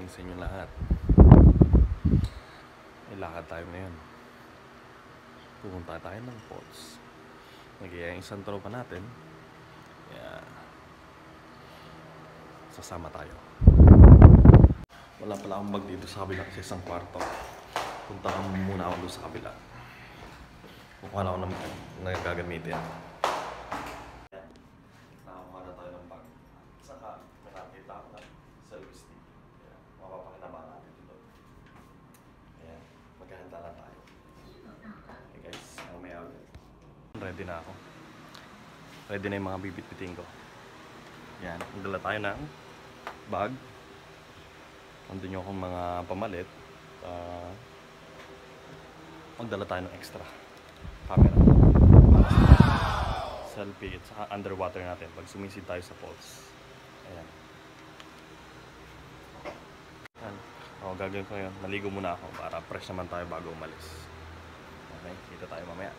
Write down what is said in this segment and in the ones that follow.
morning sa inyo lahat. May lakad tayo ngayon. Pupunta tayo ng falls. Nagyaya yung isang tropa natin. Kaya sasama tayo. Wala pala akong bag dito sa kabila kasi isang kwarto. Punta ka muna ako doon sa kabila. Kukuha na ako ng gagamitin. Nakakuha na tayo ng bag. Saka may nakita ako na selfie stick. Mapapakinabangan natin dito. Ayan, maghahanda na tayo. Okay guys, mamaya ulit. Ready na ako. Ready na yung mga bibit-biting ko. Ayan, magdala tayo ng bag. Nandun yung akong mga pamalit. Magdala tayo ng extra camera. Selfie at saka underwater natin pag sumisid tayo sa falls. Ayan. Ayan. O, gagawin ko yun. Naligo muna ako para fresh naman tayo bago umalis. Okay, kita tayo mamaya.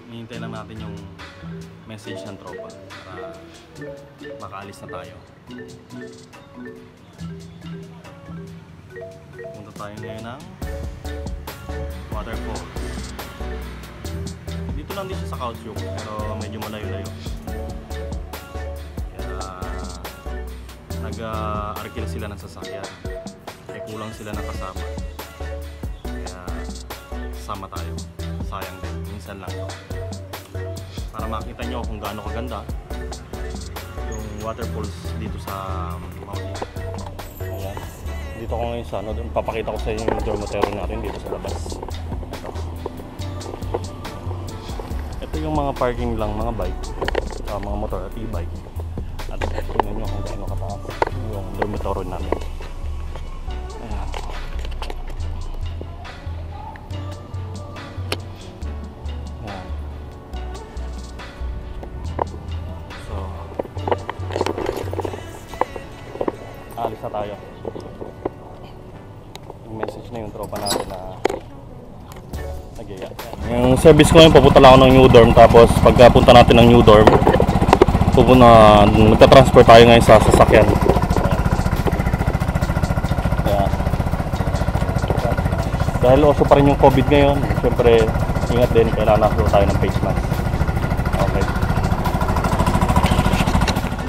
Hinihintay lang natin yung message ng tropa para makaalis na tayo. Punta tayo ngayon ng waterfalls. Dito lang din siya sa Kaohsiung pero medyo malayo-layo. Kaya nag-arkila sila ng sasakyan. Kaya kulang sila ng kasama. Kaya sama tayo. Sayang din. Minsan lang to. Para makita nyo kung gaano kaganda yung waterfalls dito sa Maui. Ayan. Dito ko ngayon sa ano, papakita ko sa inyo yung dormitory natin dito sa labas. Ito yung mga parking lang, mga bike, mga motor at e-bike. At tingnan nyo kung gaano kataas yung dormitory namin. Ayan. Ayan. So, alis na tayo. Yung message na yung tropa natin na nagyaya. Yung service ko ngayon, papunta lang ako ng new dorm. Tapos pagpunta natin ng new dorm, magta-transfer tayo ngayon sa sasakyan. Kaya, dahil also pa rin yung COVID ngayon, syempre ingat din, kailangan nakakuha tayo ng face mask. Okay.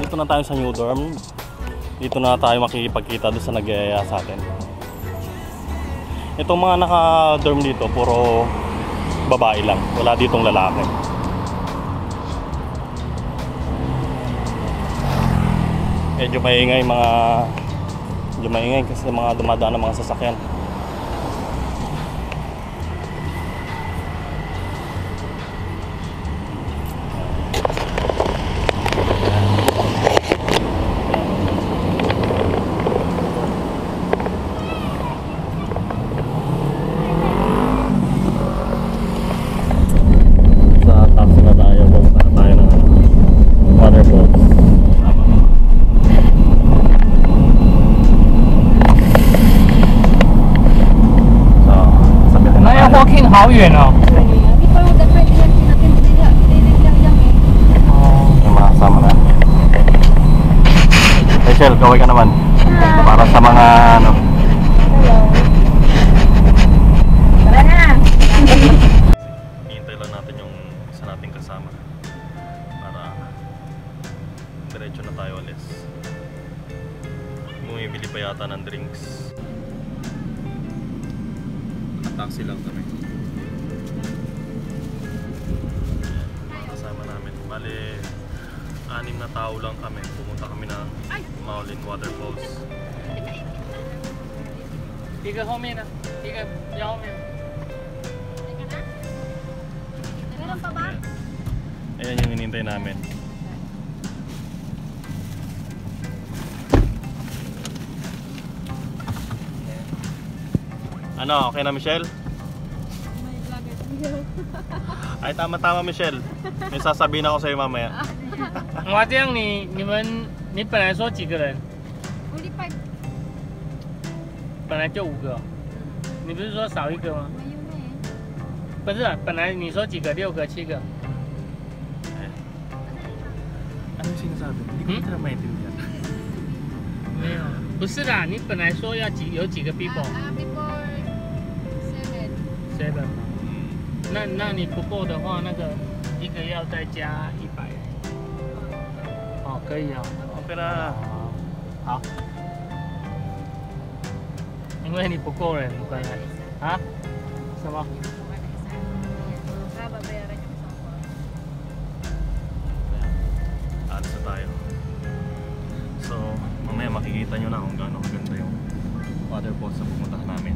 Dito na tayo sa new dorm. Dito na tayo makikipagkita doon sa nagyaya sa atin. Itong mga naka-dorm dito, puro babae lang. Wala ditong lalaki. Medyo maingay kasi mga dumadaan ng mga sasakyan. Walking 好远哦。对呀，你把我的快递那边Yung mga kasama na. Rachel, kaway ka naman. Para sa mga ano. Hello. Tara na. Hihintay lang natin yung isa nating kasama. Para diretso na tayo alis. Bumibili pa yata ng drinks. Taxi lang kami. Kasama namin. Bale, 6 na tao lang kami. Pumunta kami ng Maolin Waterfalls. 一个后面呢，一个比较后面。 Meron pa ba? Ayan yung hinintay namin. Ano, okay na Michelle? Ay tama-tama Michelle. May sasabihin ako sa'yo mamaya. 哇，这样你本来说几个人？ Only 5. 本来就5个哦，你不是说少一个吗？ Ngayon na eh. 不是，本来你说几个？6个、7个？ Ano yung sinasabi? Hindi ko talaga maintindihan. 没有，不是啦，你本来说要有几个 people？ before 7. 7嘛。那你不够的话，那个一个要再加100。哦，可以啊。 Okay na. 好。因为你不够人，本来啊？什么？ Babayaran yung isang po. Alis na tayo. So, mamaya makikita nyo na kung gaano kaganda yung waterfalls sa pumuntahan namin.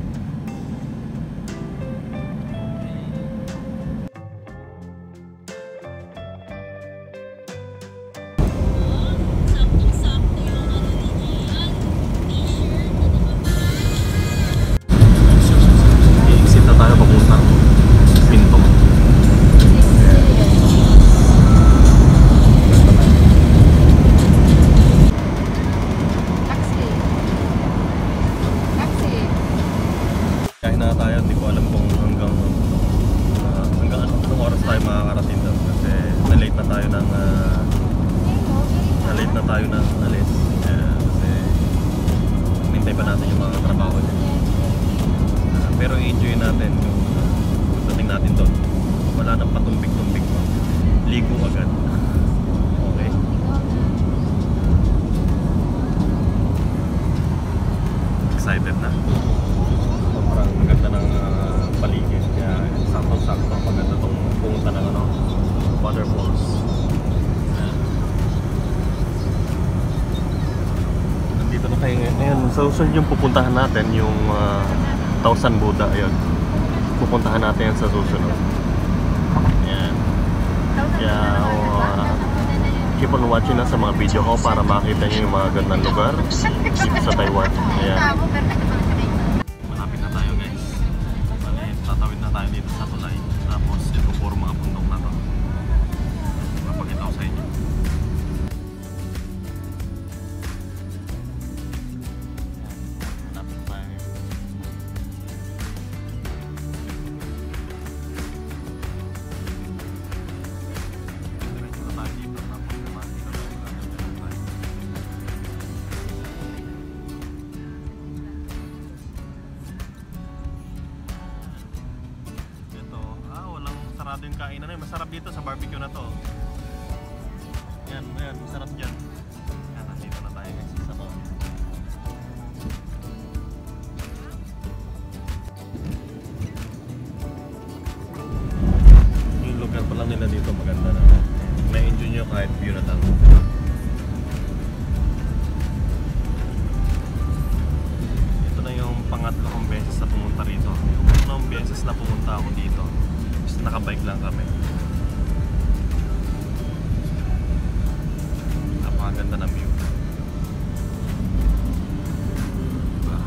I-exit na tayo papuntang Pinto. Taxi. Taxi. Kaya na tayo, hindi ko alam kung hanggang anong oras tayo makakarating doon kasi na-late na tayo ng alis. Kasi nintay pa natin yung mga trabaho niya. Pero i-enjoy natin yung pagdating natin doon. Wala nang patumbik-tumbik pa. Ligo agad. Okay. Excited na. Sobrang ganda ng paligid. Kaya sakto-sakto maganda itong pumunta ng waterfalls. Nandito na tayo ngayon. Ayan, sa susunod yung pupuntahan natin yung Tausan Buddha. Ayun. Pupuntahan natin yan sa susunod. Ayan. Kaya keep on watching na sa mga video ko para makita nyo yung mga gandang lugar dito sa Taiwan. Ayan. Malapit na tayo guys. Bali, tatawid na tayo dito sa tulay. Tapos ito puro mga bundok na to. Mapakita ko sa inyo. Malapit na tayo. Diretso na tayo dito. Tapos makikita tayo ng gandang tayo. Walang sarado yung kainan na yun. Masarap dito sa barbecue na to. Yan, masarap dyan. Yan, nandito na tayo guys. Isa to. Yung lugar pa lang nila dito maganda na. Na-enjoy nyo kahit view na lang. Ito na yung pangatlo kong beses na pumunta rito. Yung unang beses na pumunta ako dito, nakabike lang kami. Napakaganda ng view. Diba?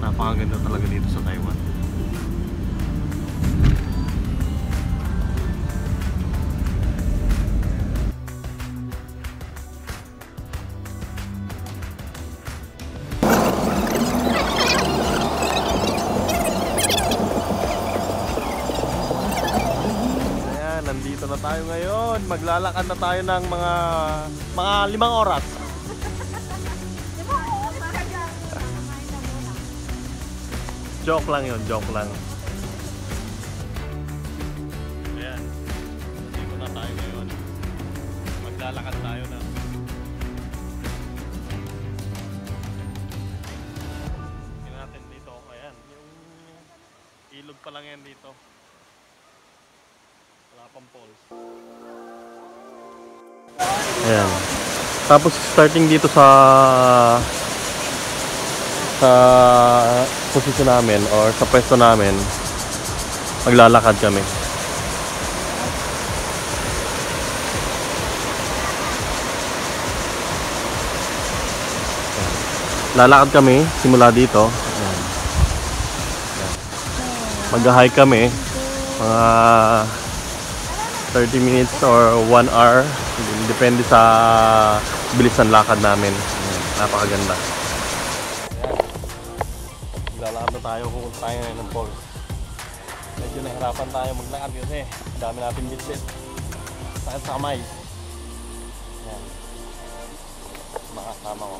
Napakaganda talaga dito sa Taiwan. Nandito na tayo ngayon. Maglalakad na tayo ng mga 5 oras. Joke lang yun, joke lang. Ayan. Nandito na tayo ngayon. Maglalakad tayo na. Tingnan natin dito. Ayan. Yung ilog pa lang yan dito. Ayan. Tapos starting dito sa posisyon namin or sa pwesto namin, maglalakad kami. Lalakad kami simula dito. Ayan. Mag-hike kami mga 30 minutes or 1 hour. Depende sa bilis ng lakad namin. Napakaganda. Lalakad na tayo kung tayo ngayon ng falls. Medyo nahirapan tayo maglakad kasi dami natin bitbit. Sakit sa kamay. Ayan. Mga kasama ko.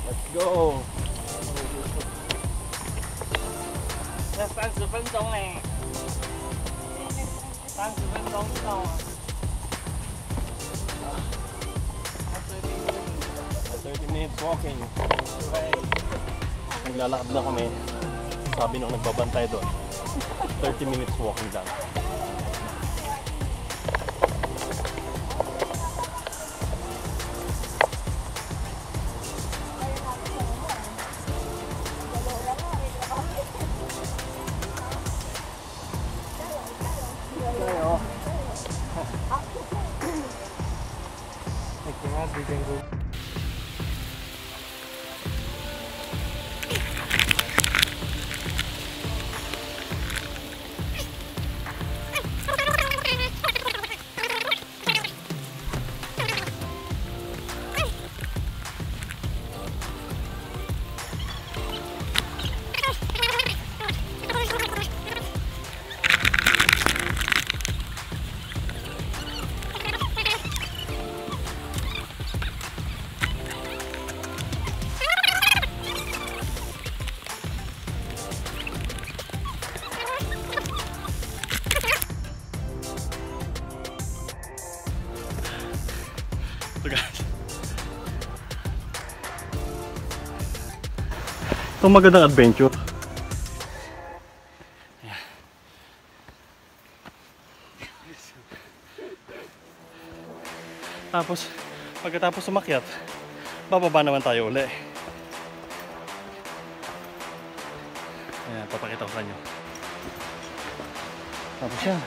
Let's go! 要30分钟嘞，30分钟到啊。 30 minutes walking. Okay. Naglalakad na kami. Sabi nung nagbabantay doon. 30 minutes walking lang. Ito guys. Itong magandang adventure. Ayan. Tapos, pagkatapos umakyat, bababa naman tayo uli. Ayan, papakita ko sa inyo. Tapos yan,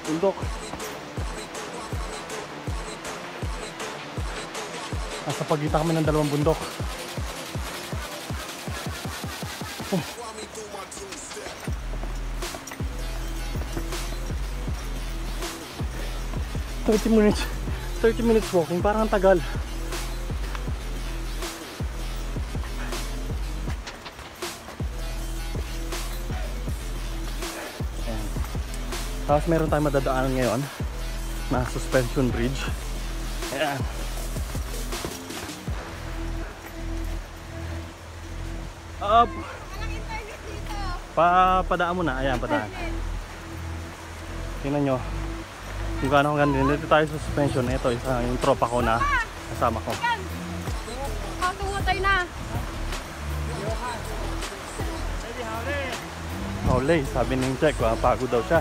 bundok. Nasa pagitan kami ng dalawang bundok. Oh. Thirty minutes walking, parang ang tagal. Ayan. Tapos meron tayong madadaanan ngayon na suspension bridge. Ayan. Up. Padaan mo na. Ayan, padaan. Tingnan nyo kung gaano ganda. Dito tayo sa suspension. Ito, isa yung tropa ko na kasama ko. Kakutay na. Howley, sabi ng check, pagod daw siya.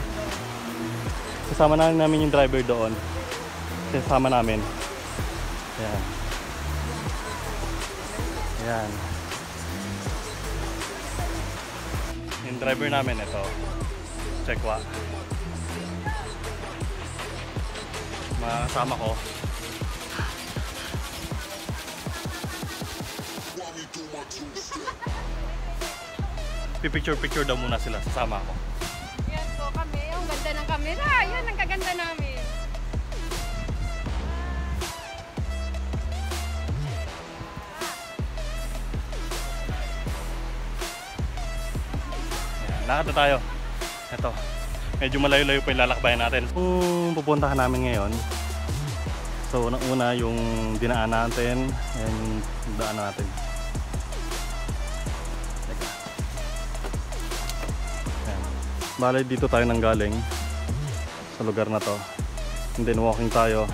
Kasama na namin yung driver doon. Kasama namin. Ayan. Ayan. Yung driver namin ito, Chekwa. Makasama ko. Picture daw muna sila, sasama ako. Yan po kami. Ang ganda ng camera. Yan ang kaganda namin. Lakad na tayo. Ito. Medyo malayo-layo pa yung lalakbayan natin. Kung pupuntahan namin ngayon, so unang-una yung dinaan natin and yung daan natin. Teka. Ayan. Bale, dito tayo nanggaling sa lugar na to. And then walking tayo.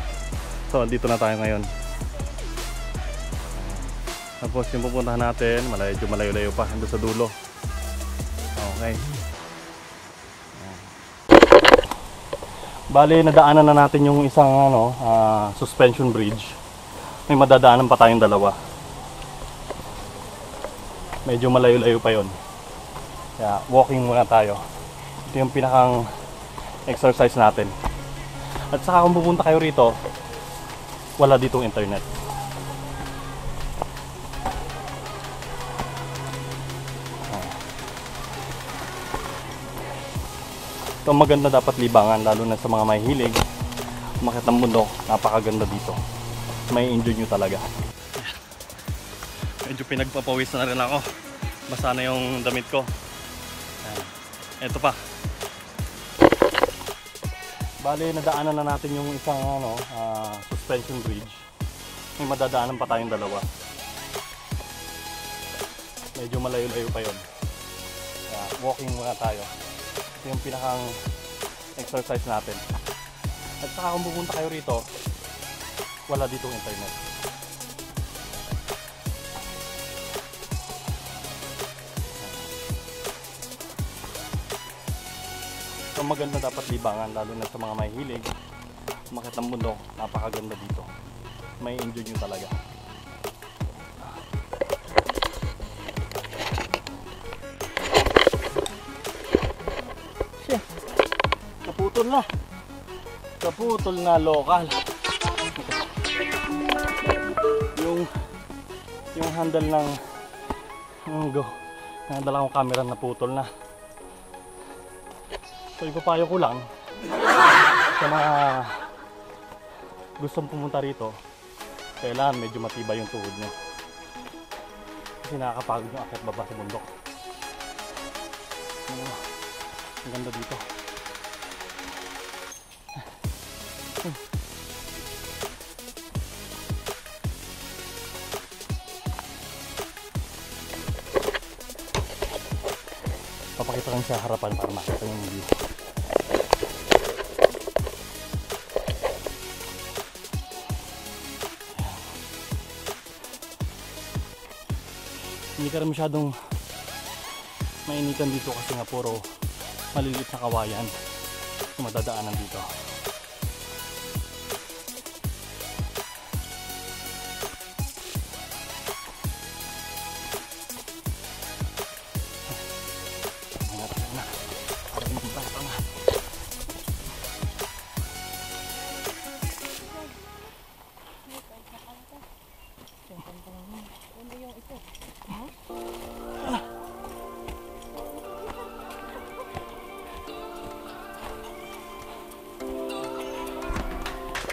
So dito na tayo ngayon. Tapos yung pupuntahan natin, malayo-layo pa. Doon sa dulo. Okay. Bale, nadaanan na natin yung isang suspension bridge. May madadaanan pa tayong dalawa. Medyo malayo-layo pa yon. Kaya walking muna tayo. Ito yung pinakang exercise natin. At saka kung pupunta kayo rito, wala ditong internet. Ito ang maganda dapat libangan, lalo na sa mga mahihilig umakyat ng bundok. Napakaganda dito, may enjoy nyo talaga. Medyo pinagpapawis na rin ako, basa na yung damit ko. Ito pa, bale nadaanan na natin yung isang suspension bridge. May madadaanan pa tayong dalawa, medyo malayo-layo pa yun. Walking muna tayo. Ito yung pinakang exercise natin. At saka kung pupunta kayo rito, wala ditong internet. So maganda dapat libangan, lalo na sa mga mahihilig umakyat ng bundok. Napakaganda dito, may enjoy nyo talaga. Kaputol na lokal. Yung handle ng nadala kong camera na putol na. So ipapayo ko lang sa mga gustong pumunta rito, kailangan medyo matibay yung tuhod nyo, kasi nakakapagod yung akyat baba sa bundok. Ang ganda dito. Papakita lang sa harapan para makita yung view. Hindi ka rin masyadong mainitan dito kasi nga puro maliliit na kawayan yung madadaanan dito.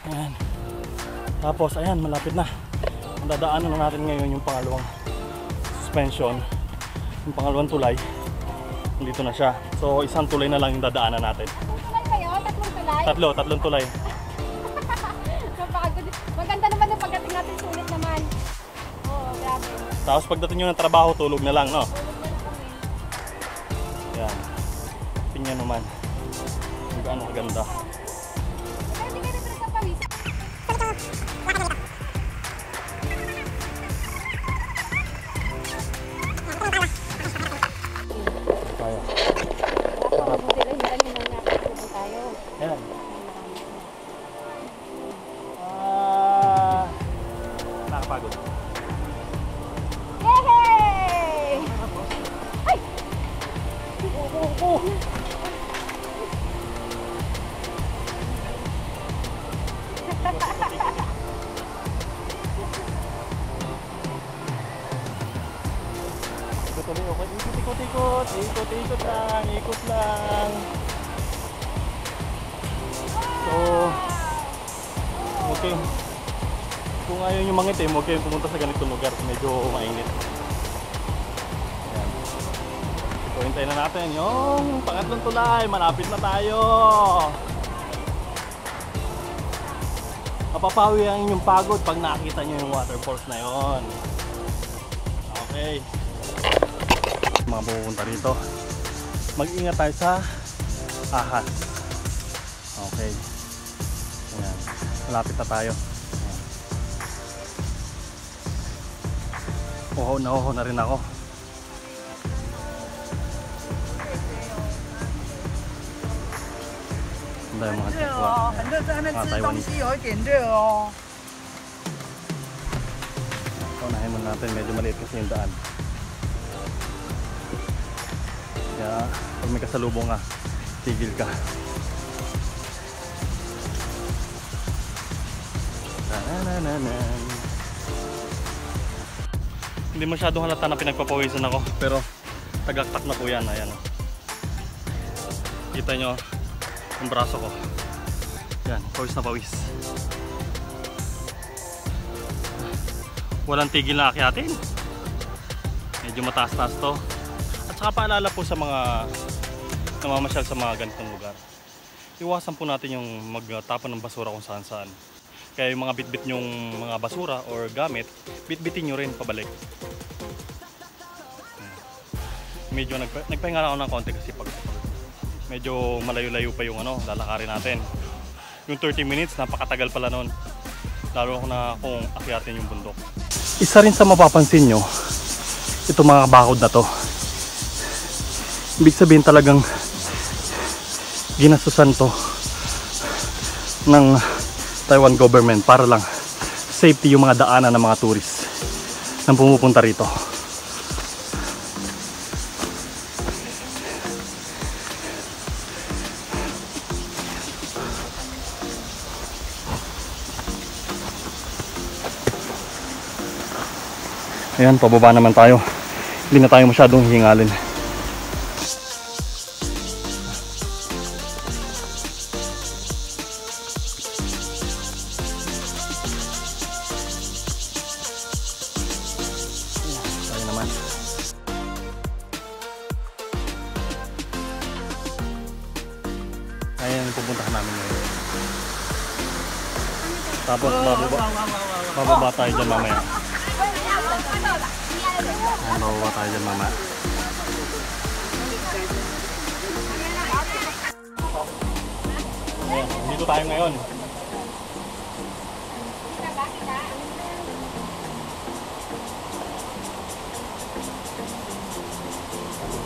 Ayan. Tapos ayan, malapit na. Ang dadaanan na natin ngayon yung pangalawang suspension, yung pangalawang tulay. Dito na siya. So isang tulay na lang yung dadaanan natin. Tulay kayo? Tatlong tulay? Tatlong tulay. Napakagod. Maganda naman yung pagdating natin, sulit naman. Oo, grabe. Tapos pagdating nyo ng trabaho, tulog na lang, no? Tulog na lang kami. Ayan. Tingnan naman kung gaano kaganda. Pero hindi kayo pinagpapawis. Kaya. Mabuti lang, hindi na nakapagod tayo. Ayan. Nakapagod. Yay! Ay! Ikot lang. So, okay. Kung ayaw nyo mangitim, huwag kayong pumunta sa ganitong lugar. Medyo mainit. Ayan. So, hintayin na natin yung pangatlong tulay. Malapit na tayo. Mapapawi ang inyong pagod pag nakita nyo yung waterfalls na yon. Okay. Mga pupunta rito, mag-ingat tayo sa ahas. Okay. Ayan. Malapit na tayo. Uho na rin ako. Ang dami mga tikwa. Mga Taiwanese. Unahin muna natin, medyo maliit kasi yung daan. Kaya pag may kasalubong ka, tigil ka. Hindi masyadong halata na pinagpapawisan ako, pero tagaktak na po yan. Ayan. Kita nyo, yung braso ko. Yan, pawis na pawis. Walang tigil na akyatin. Medyo mataas-taas to. At saka paalala po sa mga namamasyal sa mga ganitong lugar, iwasan po natin yung magtapon ng basura kung saan-saan. Kaya yung mga bitbit yung mga basura or gamit, bitbitin nyo rin pabalik. Medyo nagpahinga na ako ng konti kasi pag medyo malayo-layo pa yung lalakarin natin. Yung 30 minutes, napakatagal pala nun. Lalo na kung akyatin yung bundok. Isa rin sa mapapansin nyo, ito mga bakod na to. Ibig sabihin talagang ginasusan to ng Taiwan government para lang safety yung mga daanan ng mga tourist nang pumupunta rito. Ayan, pababa naman tayo. Hindi na tayo masyadong hihingalin. Tayo naman. Ayan, pupuntahan namin ngayon. Tapos bababa tayo dyan mamaya. Ayan, bababa tayo dyan mamaya. Ayan, dito tayo ngayon.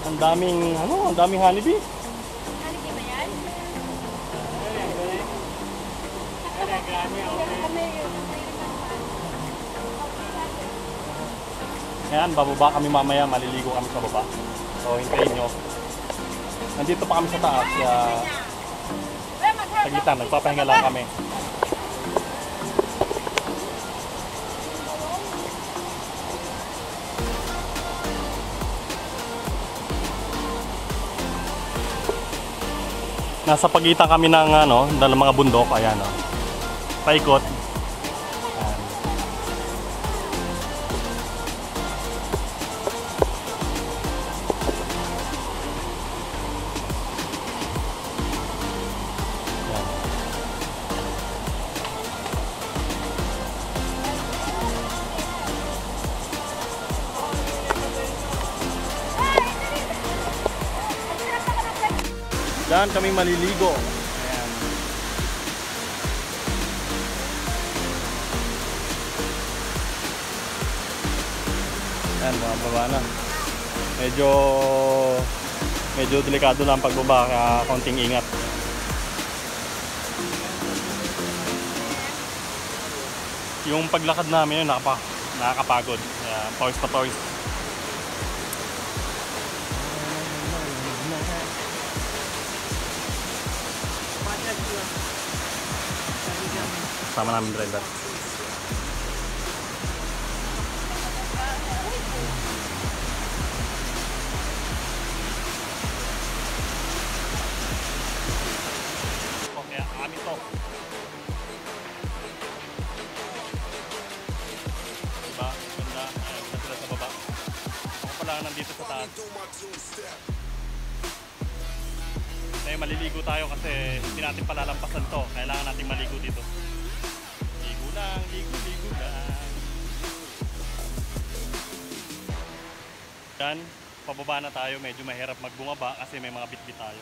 Ang daming honeybee. Honeybee ba yan? Ayan, bababa kami mamaya, maliligo kami sa baba. So, hintayin nyo. Nandito pa kami sa taas, kaya sagitan, nagpapahinga lang kami. Nasa pagitan kami ng mga bundok, ayan paikot. Ayan. Diyan kami maliligo. Ayan. Ayan, baba na. Medyo delikado lang pagbaba, kaya konting ingat. Yung paglakad namin yun, nakakapagod. Pawis na pawis. Sama namin driver. Okay, amin to. Diba? Ganda. Ayan, sila sa baba. Ako pala nandito sa taas. Kaya maliligo tayo kasi hindi natin palalampasan to. Kailangan natin maligo dito. Ligo lang. Yan, pababa na tayo. Medyo mahirap magbumaba kasi may mga bitbit tayo.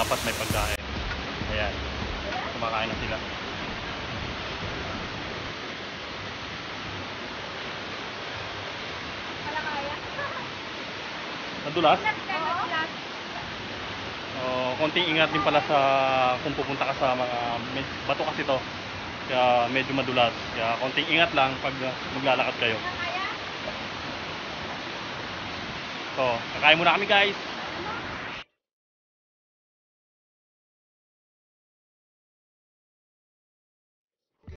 dapat may pagkain. Ayan. Kumakain na sila. Wala kaya. Nadulas? Oo. Konting ingat din pala sa kung pupunta ka sa mga bato kasi to. Kaya medyo madulas. Kaya konting ingat lang pag maglalakad kayo. Wala kaya. So, kakain muna kami guys.